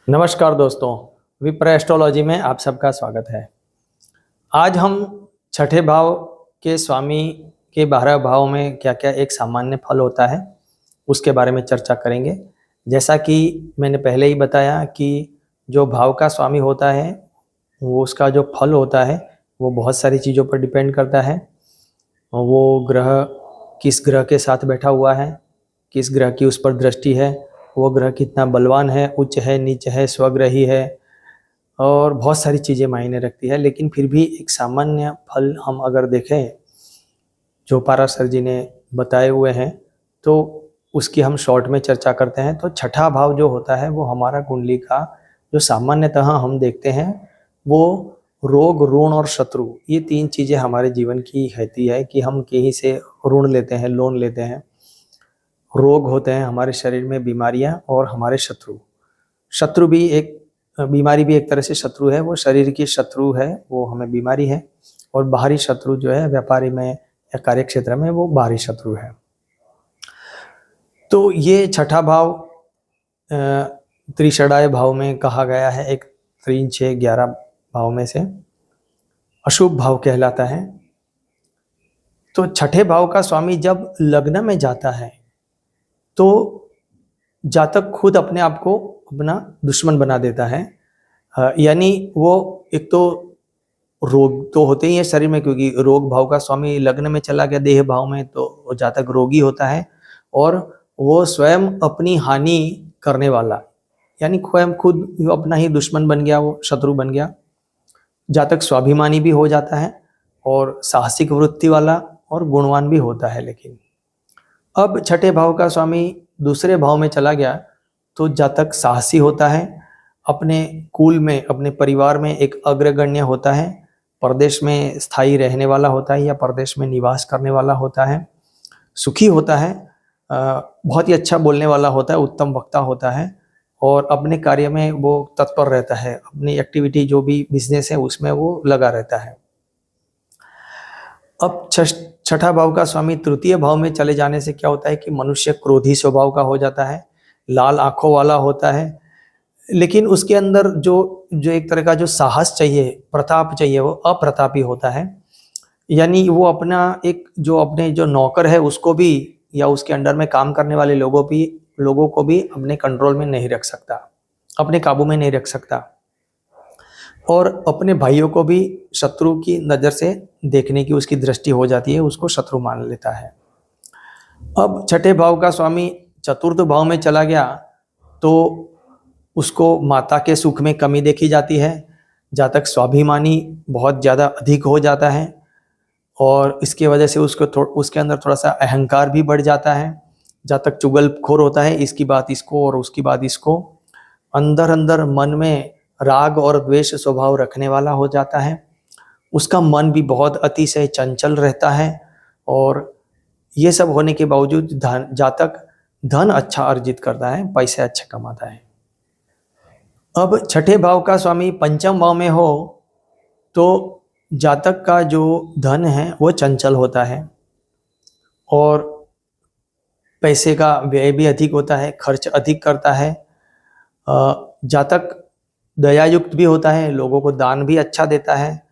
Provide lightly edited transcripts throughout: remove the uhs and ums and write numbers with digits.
नमस्कार दोस्तों, विप्र एस्ट्रोलॉजी में आप सबका स्वागत है। आज हम छठे भाव के स्वामी के 12 भाव में क्या क्या एक सामान्य फल होता है उसके बारे में चर्चा करेंगे। जैसा कि मैंने पहले ही बताया कि जो भाव का स्वामी होता है वो उसका जो फल होता है वो बहुत सारी चीज़ों पर डिपेंड करता है। वो ग्रह किस ग्रह के साथ बैठा हुआ है, किस ग्रह की उस पर दृष्टि है, वो ग्रह कितना बलवान है, उच्च है, नीच है, स्वग्रही है, और बहुत सारी चीज़ें मायने रखती है। लेकिन फिर भी एक सामान्य फल हम अगर देखें जो पाराशर जी ने बताए हुए हैं तो उसकी हम शॉर्ट में चर्चा करते हैं। तो छठा भाव जो होता है वो हमारा कुंडली का जो सामान्यतः हम देखते हैं वो रोग, ऋण और शत्रु, ये 3 चीज़ें हमारे जीवन की रहती है कि हम कहीं से ऋण लेते हैं, लोन लेते हैं। रोग होते हैं हमारे शरीर में, बीमारियां, और हमारे शत्रु। शत्रु भी एक बीमारी भी एक तरह से शत्रु है, वो शरीर की शत्रु है, वो हमें बीमारी है। और बाहरी शत्रु जो है व्यापारी में या कार्य क्षेत्र में, वो बाहरी शत्रु है। तो ये छठा भाव त्रिषडाय भाव में कहा गया है, एक 3, 6, 11 भाव में से अशुभ भाव कहलाता है। तो छठे भाव का स्वामी जब लग्न में जाता है तो जातक खुद अपने आप को अपना दुश्मन बना देता है। यानी वो एक तो रोग तो होते ही है शरीर में, क्योंकि रोग भाव का स्वामी लग्न में चला गया देह भाव में, तो वो जातक रोगी होता है और वो स्वयं अपनी हानि करने वाला, यानी स्वयं खुद अपना ही दुश्मन बन गया, वो शत्रु बन गया। जातक स्वाभिमानी भी हो जाता है और साहसिक वृत्ति वाला और गुणवान भी होता है। लेकिन अब छठे भाव का स्वामी दूसरे भाव में चला गया तो जातक साहसी होता है, अपने कुल में, अपने परिवार में एक अग्रगण्य होता है, परदेश में स्थायी रहने वाला होता है या परदेश में निवास करने वाला होता है, सुखी होता है, बहुत ही अच्छा बोलने वाला होता है, उत्तम वक्ता होता है और अपने कार्य में वो तत्पर रहता है, अपनी एक्टिविटी जो भी बिजनेस है उसमें वो लगा रहता है। अब छठा भाव का स्वामी तृतीय भाव में चले जाने से क्या होता है कि मनुष्य क्रोधी स्वभाव का हो जाता है, लाल आंखों वाला होता है, लेकिन उसके अंदर जो जो एक तरह का जो साहस चाहिए, प्रताप चाहिए, वो अप्रतापी होता है। यानी वो अपना एक जो अपने जो नौकर है उसको भी या उसके अंडर में काम करने वाले लोगों को भी अपने कंट्रोल में नहीं रख सकता, अपने काबू में नहीं रख सकता, और अपने भाइयों को भी शत्रु की नज़र से देखने की उसकी दृष्टि हो जाती है, उसको शत्रु मान लेता है। अब छठे भाव का स्वामी चतुर्थ भाव में चला गया तो उसको माता के सुख में कमी देखी जाती है, जातक स्वाभिमानी बहुत ज़्यादा अधिक हो जाता है और इसके वजह से उसके अंदर थोड़ा सा अहंकार भी बढ़ जाता है। जातक चुगलखोर होता है, इसकी बात इसको और उसकी बात इसको, अंदर अंदर मन में राग और द्वेष स्वभाव रखने वाला हो जाता है। उसका मन भी बहुत अतिशय चंचल रहता है और ये सब होने के बावजूद जातक धन अच्छा अर्जित करता है, पैसे अच्छे कमाता है। अब छठे भाव का स्वामी पंचम भाव में हो तो जातक का जो धन है वो चंचल होता है और पैसे का व्यय भी अधिक होता है, खर्च अधिक करता है। जातक दयायुक्त भी होता है, लोगों को दान भी अच्छा देता है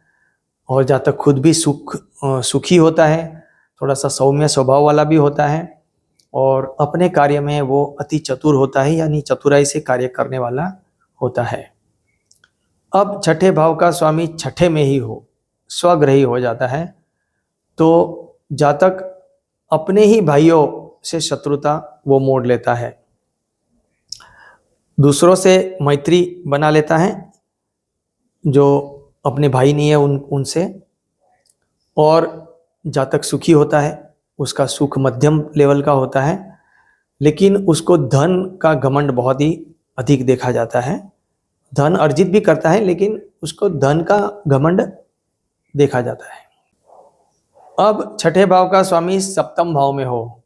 और जातक खुद भी सुखी होता है, थोड़ा सा सौम्य स्वभाव वाला भी होता है और अपने कार्य में वो अति चतुर होता है, यानी चतुराई से कार्य करने वाला होता है। अब छठे भाव का स्वामी छठे में ही हो, स्वग्रही हो जाता है तो जातक अपने ही भाइयों से शत्रुता वो मोड़ लेता है, दूसरों से मैत्री बना लेता है जो अपने भाई नहीं है उनसे, और जातक सुखी होता है, उसका सुख मध्यम लेवल का होता है, लेकिन उसको धन का घमंड बहुत ही अधिक देखा जाता है। धन अर्जित भी करता है लेकिन उसको धन का घमंड देखा जाता है। अब छठे भाव का स्वामी सप्तम भाव में हो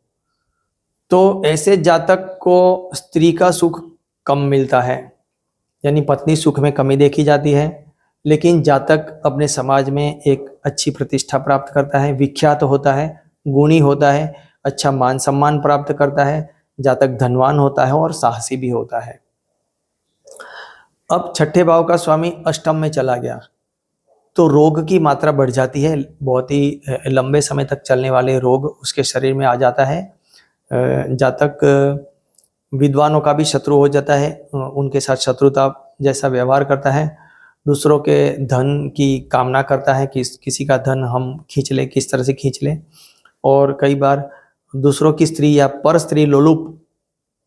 तो ऐसे जातक को स्त्री का सुख कम मिलता है, यानी पत्नी सुख में कमी देखी जाती है, लेकिन जातक अपने समाज में एक अच्छी प्रतिष्ठा प्राप्त करता है, विख्यात होता है, गुणी होता है, अच्छा मान सम्मान प्राप्त करता है, जातक धनवान होता है और साहसी भी होता है। अब छठे भाव का स्वामी अष्टम में चला गया तो रोग की मात्रा बढ़ जाती है, बहुत ही लंबे समय तक चलने वाले रोग उसके शरीर में आ जाता है। जातक विद्वानों का भी शत्रु हो जाता है, उनके साथ शत्रुता जैसा व्यवहार करता है, दूसरों के धन की कामना करता है कि किसी का धन हम खींच लें, किस तरह से खींच लें, और कई बार दूसरों की स्त्री या पर स्त्री लोलुप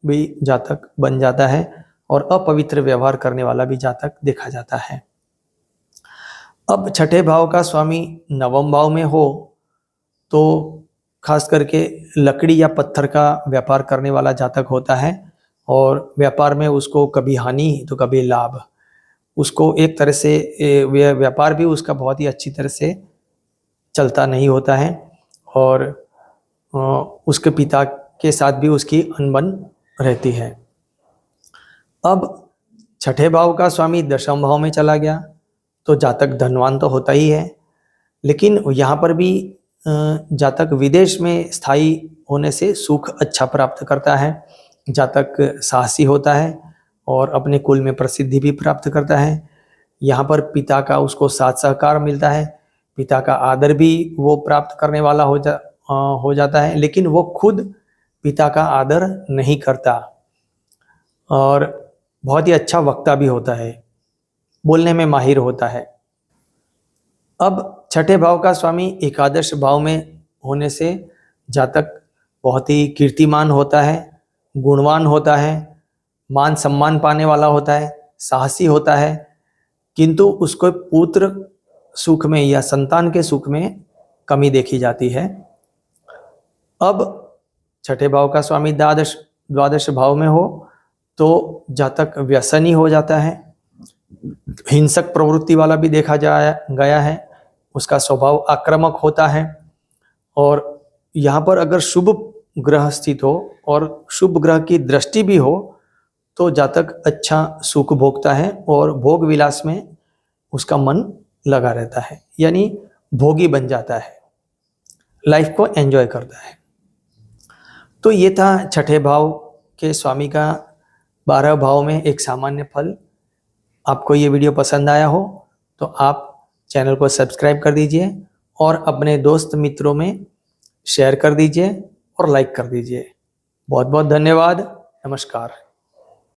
भी जातक बन जाता है और अपवित्र व्यवहार करने वाला भी जातक देखा जाता है। अब छठे भाव का स्वामी नवम भाव में हो तो खास करके लकड़ी या पत्थर का व्यापार करने वाला जातक होता है और व्यापार में उसको कभी हानि तो कभी लाभ, उसको एक तरह से व्यापार भी उसका बहुत ही अच्छी तरह से चलता नहीं होता है और उसके पिता के साथ भी उसकी अनबन रहती है। अब छठे भाव का स्वामी दशम भाव में चला गया तो जातक धनवान तो होता ही है, लेकिन यहाँ पर भी जातक विदेश में स्थायी होने से सुख अच्छा प्राप्त करता है, जातक साहसी होता है और अपने कुल में प्रसिद्धि भी प्राप्त करता है। यहाँ पर पिता का उसको साथ सहकार मिलता है, पिता का आदर भी वो प्राप्त करने वाला हो जाता है, लेकिन वो खुद पिता का आदर नहीं करता और बहुत ही अच्छा वक्ता भी होता है, बोलने में माहिर होता है। अब छठे भाव का स्वामी एकादश भाव में होने से जातक बहुत ही कीर्तिमान होता है, गुणवान होता है, मान सम्मान पाने वाला होता है, साहसी होता है, किंतु उसको पुत्र सुख में या संतान के सुख में कमी देखी जाती है। अब छठे भाव का स्वामी द्वादश भाव में हो तो जातक व्यसनी हो जाता है, हिंसक प्रवृत्ति वाला भी देखा गया है, उसका स्वभाव आक्रामक होता है और यहाँ पर अगर शुभ ग्रह स्थित हो और शुभ ग्रह की दृष्टि भी हो तो जातक अच्छा सुख भोगता है और भोग विलास में उसका मन लगा रहता है, यानी भोगी बन जाता है, लाइफ को एंजॉय करता है। तो ये था छठे भाव के स्वामी का 12 भाव में एक सामान्य फल। आपको ये वीडियो पसंद आया हो तो आप चैनल को सब्सक्राइब कर दीजिए और अपने दोस्त मित्रों में शेयर कर दीजिए और लाइक कर दीजिए। बहुत बहुत धन्यवाद। नमस्कार।